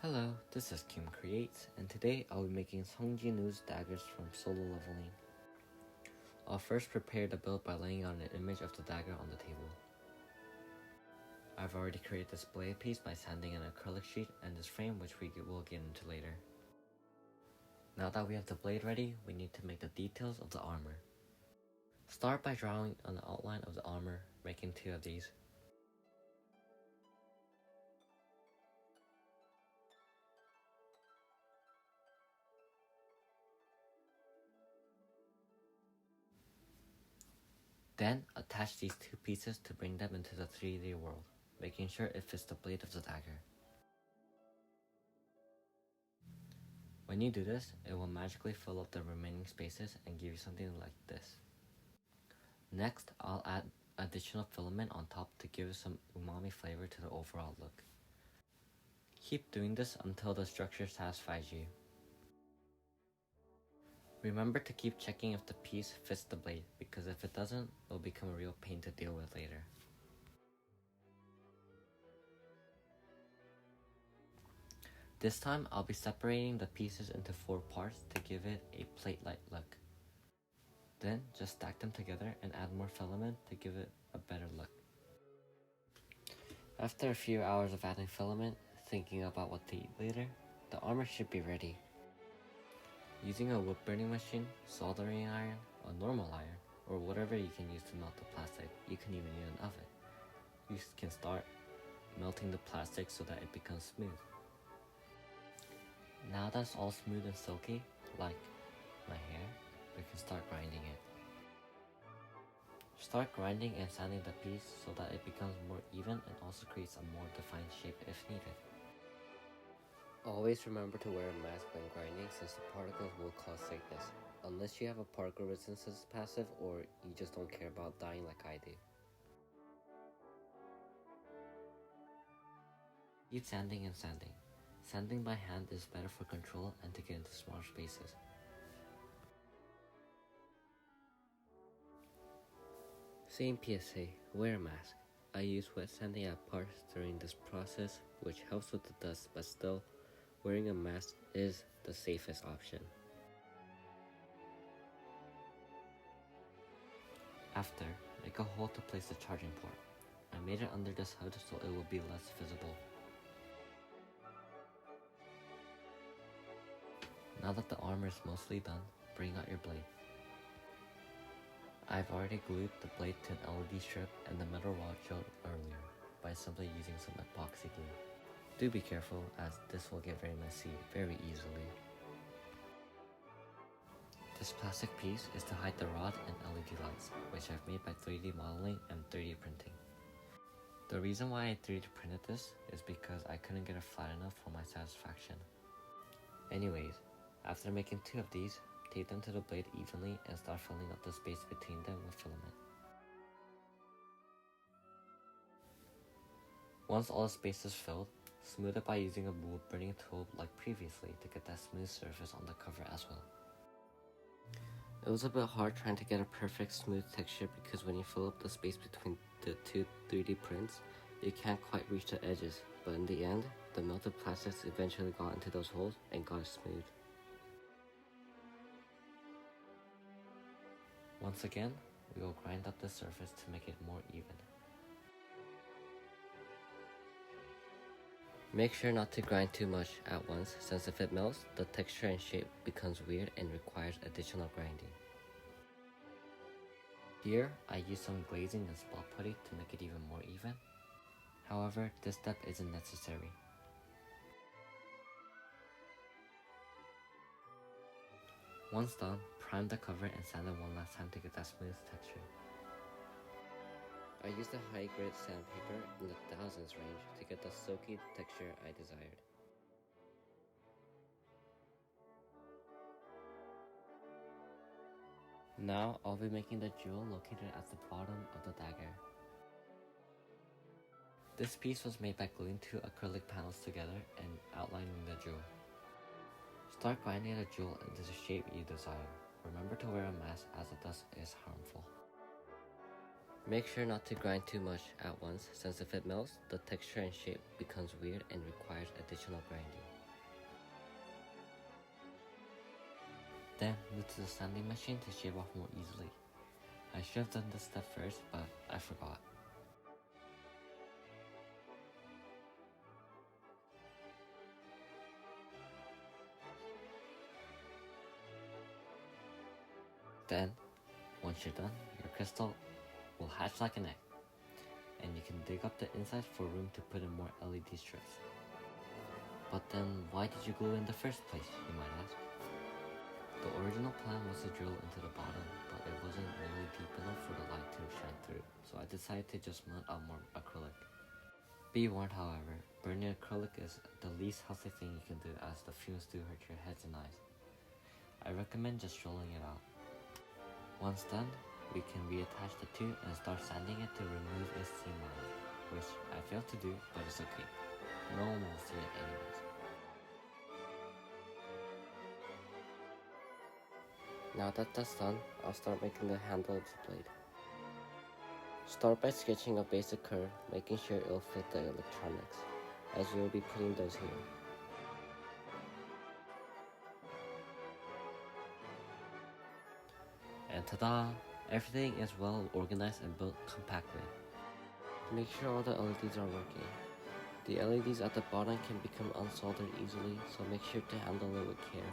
Hello, this is Kim Creates, and today I'll be making sungjinwoo's daggers from Sololeveling. I'll first prepare the build by laying out an image of the dagger on the table. I've already created this blade piece by sanding an acrylic sheet and this frame, which we will get into later. Now that we have the blade ready, we need to make the details of the armor. Start by drawing an outline of the armor, making 2 of these. Then attach these 2 pieces to bring them into the 3D world, making sure it fits the blade of the dagger. When you do this, it will magically fill up the remaining spaces and give you something like this. Next, I'll add additional filament on top to give some umami flavor to the overall look. Keep doing this until the structure satisfies you. Remember to keep checking if the piece fits the blade, because if it doesn't, it will become a real pain to deal with later. This time, I'll be separating the pieces into 4 parts to give it a plate-like look. Then, just stack them together and add more filament to give it a better look. After a few hours of adding filament, thinking about what to eat later, the armor should be ready. Using a wood burning machine, soldering iron, a normal iron, or whatever you can use to melt the plastic, you can even use an oven. You can start melting the plastic so that it becomes smooth. Now that it's all smooth and silky, like my hair, we can start grinding it. Start grinding and sanding the piece so that it becomes more even and also creates a more defined shape if needed. Always remember to wear a mask when grinding, since the particles will cause sickness, unless you have a particle resistance passive or you just don't care about dying like I do. Keep sanding and sanding. Sanding by hand is better for control and to get into smaller spaces. Same PSA, wear a mask. I use wet sanding at parts during this process, which helps with the dust, but still, wearing a mask is the safest option. After, make a hole to place the charging port. I made it under this hood so it will be less visible. Now that the armor is mostly done, bring out your blade. I've already glued the blade to an LED strip and the metal rod showed earlier by simply using some epoxy glue. Do be careful, as this will get very messy very easily. This plastic piece is to hide the rod and LED lights, which I've made by 3D modeling and 3D printing. The reason why I 3D printed this is because I couldn't get it flat enough for my satisfaction. Anyways, after making 2 of these, tape them to the blade evenly and start filling up the space between them with filament. Once all the space is filled, smooth it by using a wood burning tool like previously to get that smooth surface on the cover as well. It was a bit hard trying to get a perfect smooth texture because when you fill up the space between the 2 3D prints, you can't quite reach the edges, but in the end, the melted plastics eventually got into those holes and got it smooth. Once again, we will grind up the surface to make it more even. Make sure not to grind too much at once, since if it melts, the texture and shape becomes weird and requires additional grinding. Here, I use some glazing and spot putty to make it even more even. However, this step isn't necessary. Once done, prime the cover and sand it one last time to get that smooth texture. I used a high-grade sandpaper in the thousands range to get the silky texture I desired. Now I'll be making the jewel located at the bottom of the dagger. This piece was made by gluing 2 acrylic panels together and outlining the jewel. Start grinding the jewel into the shape you desire. Remember to wear a mask as the dust is harmful. Make sure not to grind too much at once, since if it melts, the texture and shape becomes weird and requires additional grinding. Then move to the sanding machine to shave off more easily. I should have done this step first, but I forgot. Then, once you're done, your crystal will hatch like an egg, and you can dig up the inside for room to put in more LED strips. But then, why did you glue in the first place, you might ask? The original plan was to drill into the bottom, but it wasn't really deep enough for the light to shine through, so I decided to just melt out more acrylic. Be warned, however, burning acrylic is the least healthy thing you can do, as the fumes do hurt your heads and eyes. I recommend just rolling it out. Once done, we can reattach the two and start sanding it to remove its seam lines, which I failed to do, but it's okay. No one will see it anyways. Now that that's done, I'll start making the handle of the blade. Start by sketching a basic curve, making sure it'll fit the electronics, as we will be putting those here. And ta-da! Everything is well organized and built compactly. Make sure all the LEDs are working. The LEDs at the bottom can become unsoldered easily, so make sure to handle it with care.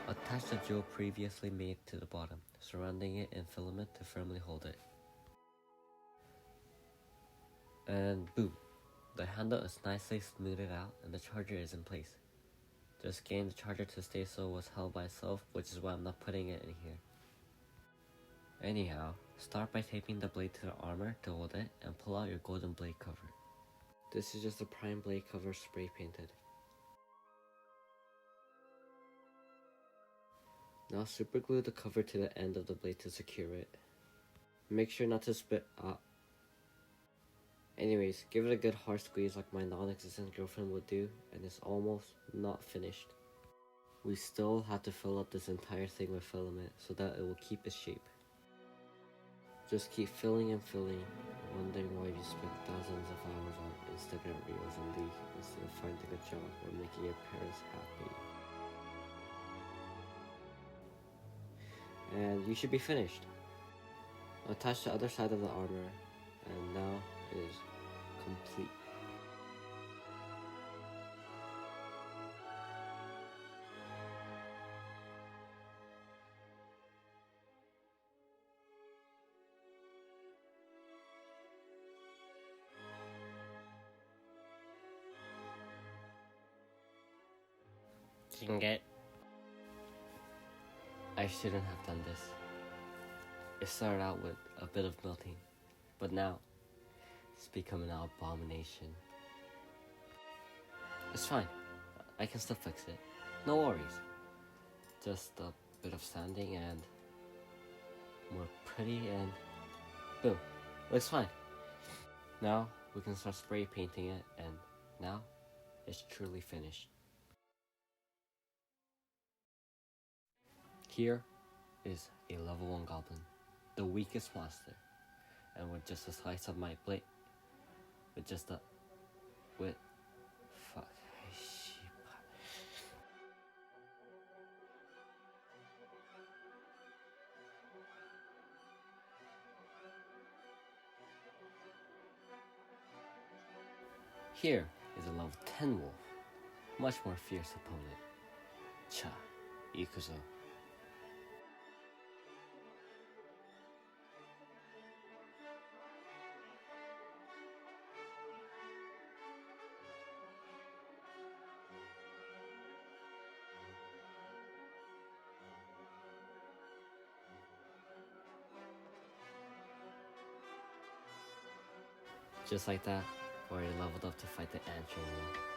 Attach the jewel previously made to the bottom, surrounding it in filament to firmly hold it. And boom! The handle is nicely smoothed out and the charger is in place. Just getting the charger to stay so was held by itself, which is why I'm not putting it in here. Anyhow, start by taping the blade to the armor to hold it and pull out your golden blade cover. This is just a prime blade cover spray painted. Now super glue the cover to the end of the blade to secure it. Make sure not to spit up. Anyways, give it a good hard squeeze like my non-existent girlfriend would do, and it's almost not finished. We still have to fill up this entire thing with filament so that it will keep its shape. Just keep filling and filling, wondering why you spent thousands of hours on Instagram reels and League instead of finding a job or making your parents happy. And you should be finished. Attach the other side of the armor, and now it is complete. Jinget. I shouldn't have done this. It started out with a bit of melting, but now it's becoming an abomination. It's fine. I can still fix it. No worries. Just a bit of sanding and more pretty and boom. Looks fine. Now we can start spray painting it, and now it's truly finished. Here is a level 1 goblin, the weakest monster, and with just a slice of my blade, Here is a level 10 wolf, much more fierce opponent. Cha, ikuzo. Just like that, we already leveled up to fight the ant wolf.